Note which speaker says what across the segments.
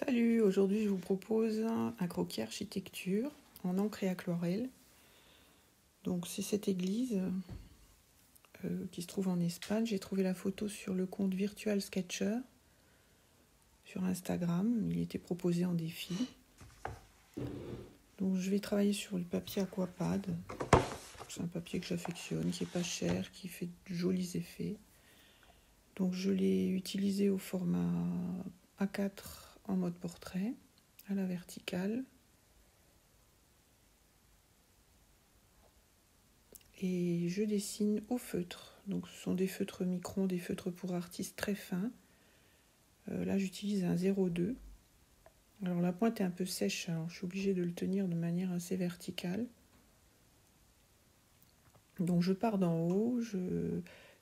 Speaker 1: Salut, aujourd'hui je vous propose un croquis architecture en encre et aquarelle. Donc c'est cette église qui se trouve en Espagne. J'ai trouvé la photo sur le compte Virtual Sketcher sur Instagram. Il était proposé en défi. Donc je vais travailler sur le papier Aquapad. C'est un papier que j'affectionne, qui est pas cher, qui fait de jolis effets. Donc je l'ai utilisé au format A4 en mode portrait, à la verticale. Et je dessine au feutre. Donc ce sont des feutres microns, des feutres pour artistes très fins. Là j'utilise un 0,2. Alors la pointe est un peu sèche, alors je suis obligée de le tenir de manière assez verticale. Donc je pars d'en haut,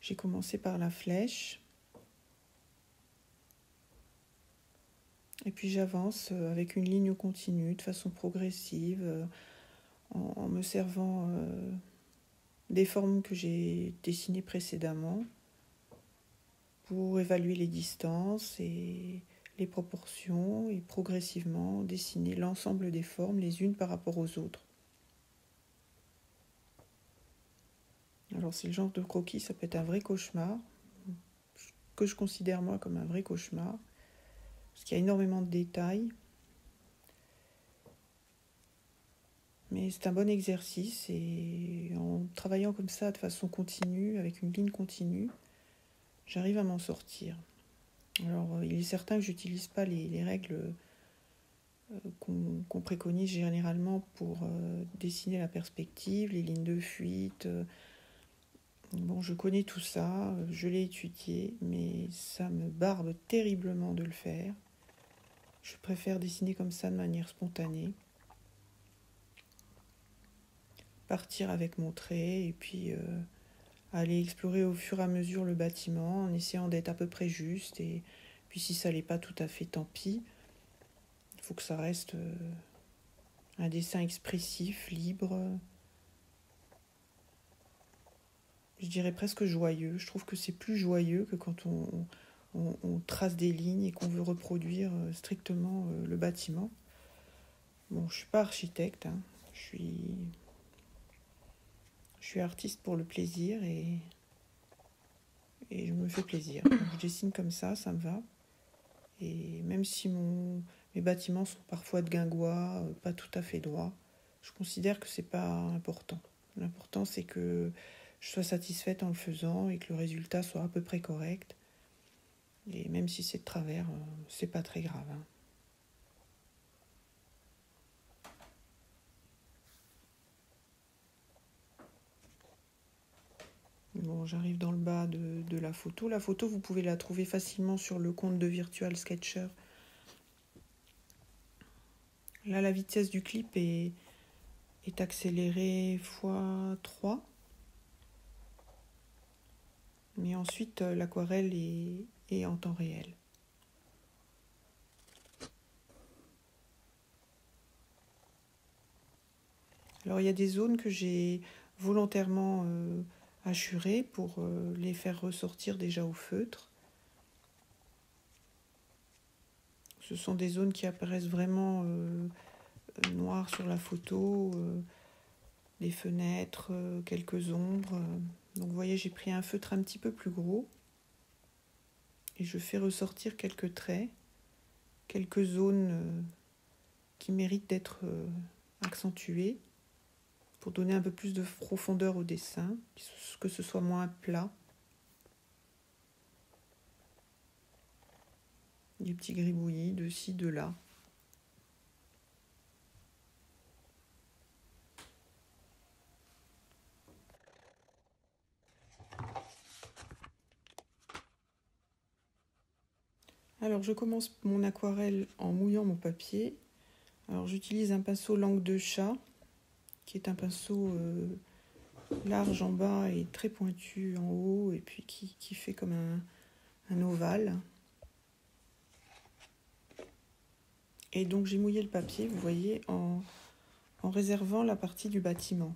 Speaker 1: j'ai commencé par la flèche. Et puis j'avance avec une ligne continue, de façon progressive, en me servant des formes que j'ai dessinées précédemment pour évaluer les distances et les proportions et progressivement dessiner l'ensemble des formes les unes par rapport aux autres. Alors c'est le genre de croquis, ça peut être un vrai cauchemar, que je considère moi comme un vrai cauchemar, parce qu'il y a énormément de détails. Mais c'est un bon exercice et en travaillant comme ça de façon continue, avec une ligne continue, j'arrive à m'en sortir. Alors il est certain que je n'utilise pas les règles qu'on préconise généralement pour dessiner la perspective, les lignes de fuite. Bon, je connais tout ça, je l'ai étudié, mais ça me barbe terriblement de le faire. Je préfère dessiner comme ça de manière spontanée. Partir avec mon trait et puis aller explorer au fur et à mesure le bâtiment en essayant d'être à peu près juste. Et puis si ça l'est pas tout à fait, tant pis. Il faut que ça reste un dessin expressif, libre. Je dirais presque joyeux. Je trouve que c'est plus joyeux que quand on trace des lignes et qu'on veut reproduire strictement le bâtiment. Bon, je ne suis pas architecte, hein. Je suis artiste pour le plaisir et je me fais plaisir. Donc, je dessine comme ça me va. Et même si mes bâtiments sont parfois de guingois, pas tout à fait droits, je considère que c'est pas important. L'important c'est que je sois satisfaite en le faisant et que le résultat soit à peu près correct. Et même si c'est de travers, c'est pas très grave, hein. Bon, j'arrive dans le bas de la photo. La photo, vous pouvez la trouver facilement sur le compte de Virtual Sketcher. Là, la vitesse du clip est accélérée x3. Mais ensuite, l'aquarelle est en temps réel. Alors, il y a des zones que j'ai volontairement hachurées pour les faire ressortir déjà au feutre. Ce sont des zones qui apparaissent vraiment noires sur la photo, des fenêtres, quelques ombres. Donc, vous voyez, j'ai pris un feutre un petit peu plus gros et je fais ressortir quelques traits, quelques zones qui méritent d'être accentuées pour donner un peu plus de profondeur au dessin, que ce soit moins plat. Des petits gribouillis de ci, de là. Alors je commence mon aquarelle en mouillant mon papier. Alors j'utilise un pinceau langue de chat, qui est un pinceau large en bas et très pointu en haut, et puis qui fait comme un ovale. Et donc j'ai mouillé le papier, vous voyez, en réservant la partie du bâtiment.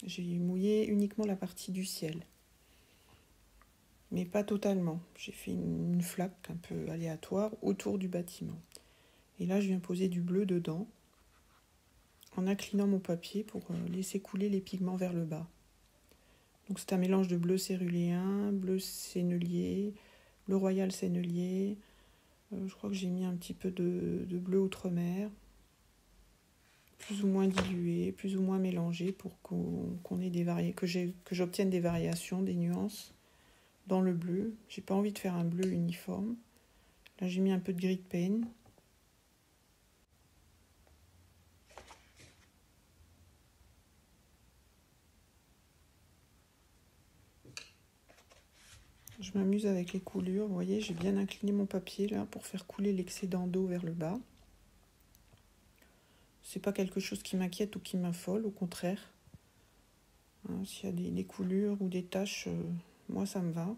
Speaker 1: J'ai mouillé uniquement la partie du ciel. Mais pas totalement. J'ai fait une flaque un peu aléatoire autour du bâtiment. Et là, je viens poser du bleu dedans, en inclinant mon papier pour laisser couler les pigments vers le bas. Donc c'est un mélange de bleu céruléen, bleu sennelier, bleu royal sennelier. Je crois que j'ai mis un petit peu de bleu outremer, plus ou moins dilué, plus ou moins mélangé pour qu'on ait des que j'obtienne des variations, des nuances dans le bleu. J'ai pas envie de faire un bleu uniforme. Là j'ai mis un peu de gris de paint. Je m'amuse avec les coulures. Vous voyez, j'ai bien incliné mon papier là pour faire couler l'excédent d'eau vers le bas. C'est pas quelque chose qui m'inquiète ou qui m'affole, au contraire. Hein, s'il y a des coulures ou des taches, moi ça me va.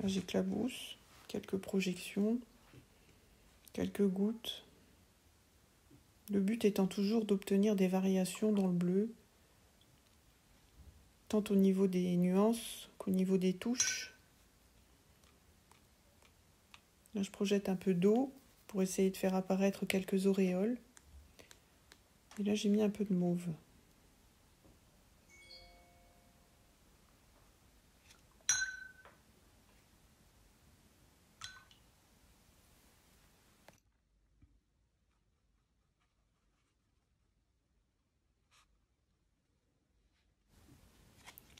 Speaker 1: Là j'éclabousse, quelques projections, quelques gouttes. Le but étant toujours d'obtenir des variations dans le bleu, tant au niveau des nuances qu'au niveau des touches. Là je projette un peu d'eau pour essayer de faire apparaître quelques auréoles. Et là j'ai mis un peu de mauve.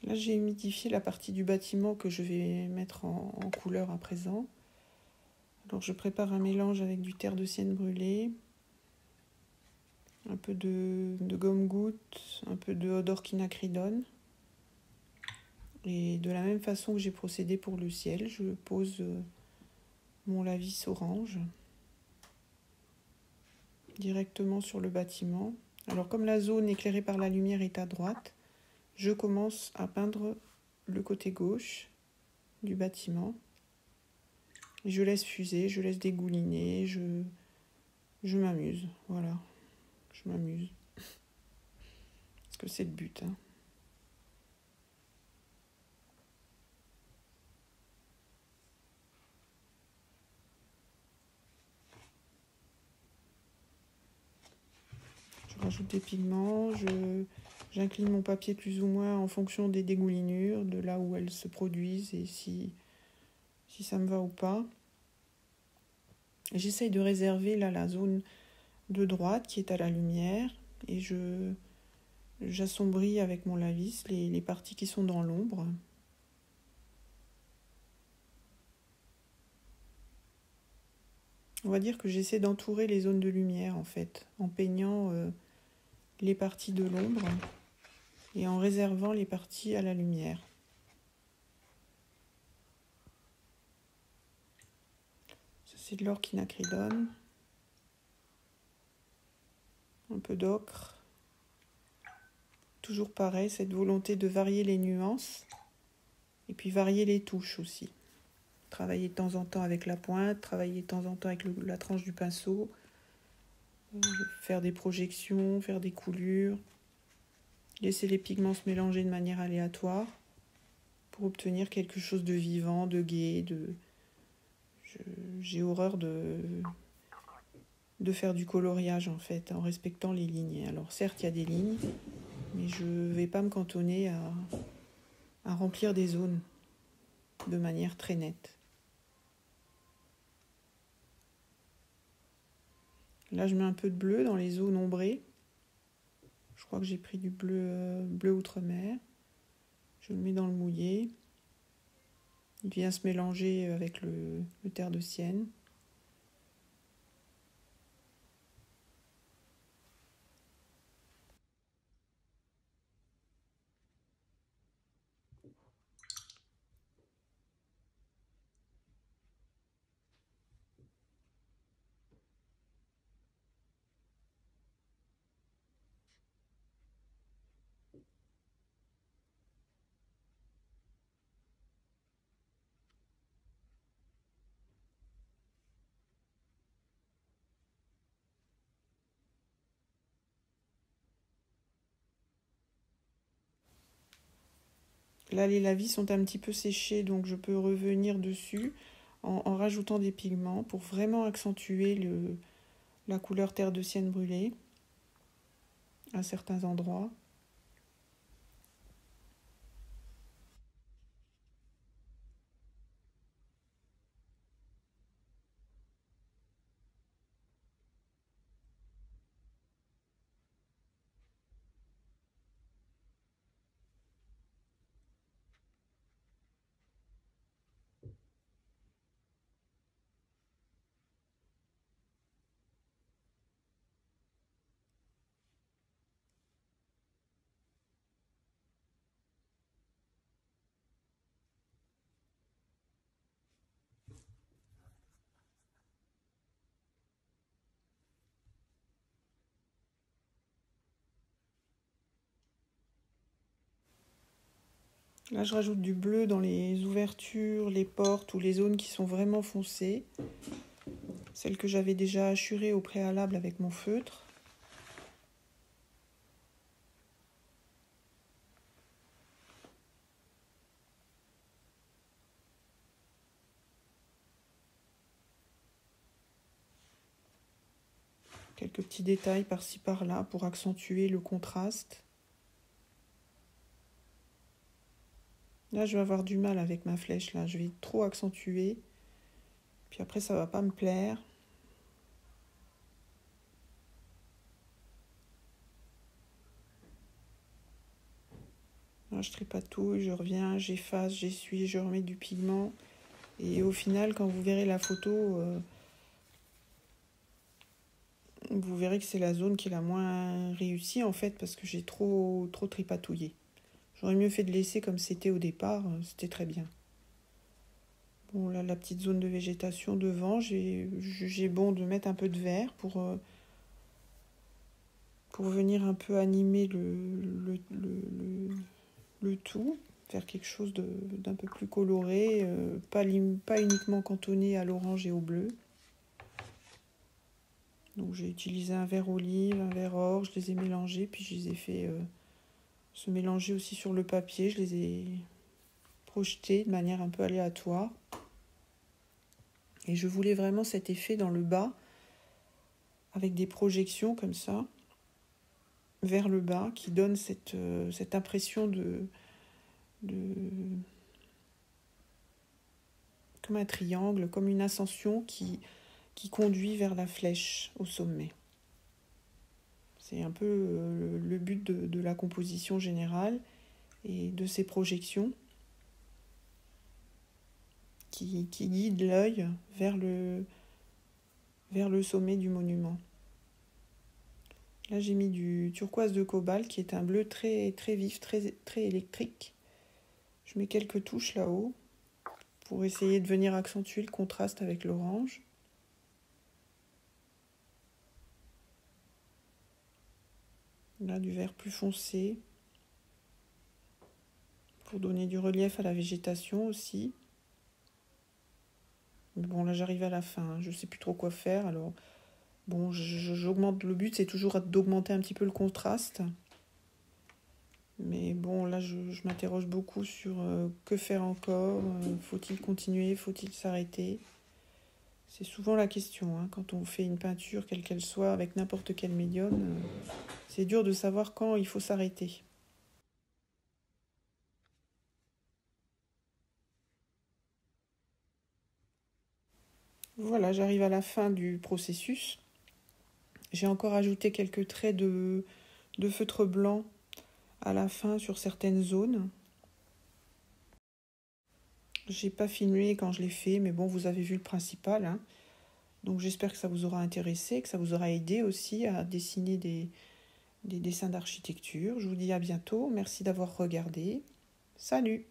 Speaker 1: Là, j'ai humidifié la partie du bâtiment que je vais mettre en couleur à présent. Alors, je prépare un mélange avec du terre de sienne brûlée, un peu de gomme-goutte, un peu de eau d'orquinacridone. Et de la même façon que j'ai procédé pour le ciel, je pose mon lavis orange directement sur le bâtiment. Alors, comme la zone éclairée par la lumière est à droite, je commence à peindre le côté gauche du bâtiment. Et je laisse fuser, je laisse dégouliner, je m'amuse, voilà. Je m'amuse. Parce que c'est le but. Hein. Je rajoute des pigments, j'incline mon papier plus ou moins en fonction des dégoulinures, de là où elles se produisent et si ça me va ou pas. J'essaye de réserver là la zone de droite qui est à la lumière et j'assombris avec mon lavis les parties qui sont dans l'ombre. On va dire que j'essaie d'entourer les zones de lumière en fait, en peignant les parties de l'ombre et en réservant les parties à la lumière. Ça c'est de l'orquinacridone, un peu d'ocre. Toujours pareil, cette volonté de varier les nuances et puis varier les touches aussi. Travailler de temps en temps avec la pointe, travailler de temps en temps avec la tranche du pinceau, faire des projections, faire des coulures, laisser les pigments se mélanger de manière aléatoire pour obtenir quelque chose de vivant, de gai. J'ai horreur de faire du coloriage en fait, en respectant les lignes. Alors certes, il y a des lignes, mais je ne vais pas me cantonner à remplir des zones de manière très nette. Là, je mets un peu de bleu dans les zones ombrées. Je crois que j'ai pris du bleu outremer. Je le mets dans le mouillé. Il vient se mélanger avec le terre de sienne. Là, les lavis sont un petit peu séchés, donc je peux revenir dessus en rajoutant des pigments pour vraiment accentuer la couleur terre de sienne brûlée à certains endroits. Là, je rajoute du bleu dans les ouvertures, les portes ou les zones qui sont vraiment foncées. Celles que j'avais déjà hachurées au préalable avec mon feutre. Quelques petits détails par-ci par-là pour accentuer le contraste. Là, je vais avoir du mal avec ma flèche. Là, je vais trop accentuer. Puis après, ça va pas me plaire. Là, je tripatouille, je reviens, j'efface, j'essuie, je remets du pigment. Et au final, quand vous verrez la photo, vous verrez que c'est la zone qui est la moins réussie en fait, parce que j'ai trop tripatouillé. J'aurais mieux fait de laisser comme c'était au départ, c'était très bien. Bon, là, la petite zone de végétation devant, j'ai jugé bon de mettre un peu de vert pour venir un peu animer le tout, faire quelque chose d'un peu plus coloré, pas uniquement cantonné à l'orange et au bleu. Donc j'ai utilisé un vert olive, un vert or, je les ai mélangés, puis je les ai fait se mélanger aussi sur le papier, je les ai projetés de manière un peu aléatoire. Et je voulais vraiment cet effet dans le bas, avec des projections comme ça, vers le bas, qui donne cette impression comme un triangle, comme une ascension qui conduit vers la flèche au sommet. C'est un peu le but de la composition générale et de ces projections qui guident l'œil vers le sommet du monument. Là, j'ai mis du turquoise de cobalt qui est un bleu très, très vif, très, très électrique. Je mets quelques touches là-haut pour essayer de venir accentuer le contraste avec l'orange. Là, du vert plus foncé pour donner du relief à la végétation aussi. Mais bon, là, j'arrive à la fin. Je ne sais plus trop quoi faire. Alors, bon, j'augmente. Le but, c'est toujours d'augmenter un petit peu le contraste. Mais bon, là, je m'interroge beaucoup sur que faire encore. Faut-il continuer? Faut-il s'arrêter? C'est souvent la question, hein, quand on fait une peinture, quelle qu'elle soit, avec n'importe quel médium. C'est dur de savoir quand il faut s'arrêter. Voilà, j'arrive à la fin du processus. J'ai encore ajouté quelques traits de feutre blanc à la fin sur certaines zones. J'ai pas filmé quand je l'ai fait, mais bon, vous avez vu le principal, hein. Donc j'espère que ça vous aura intéressé, que ça vous aura aidé aussi à dessiner des dessins d'architecture. Je vous dis à bientôt, merci d'avoir regardé. Salut!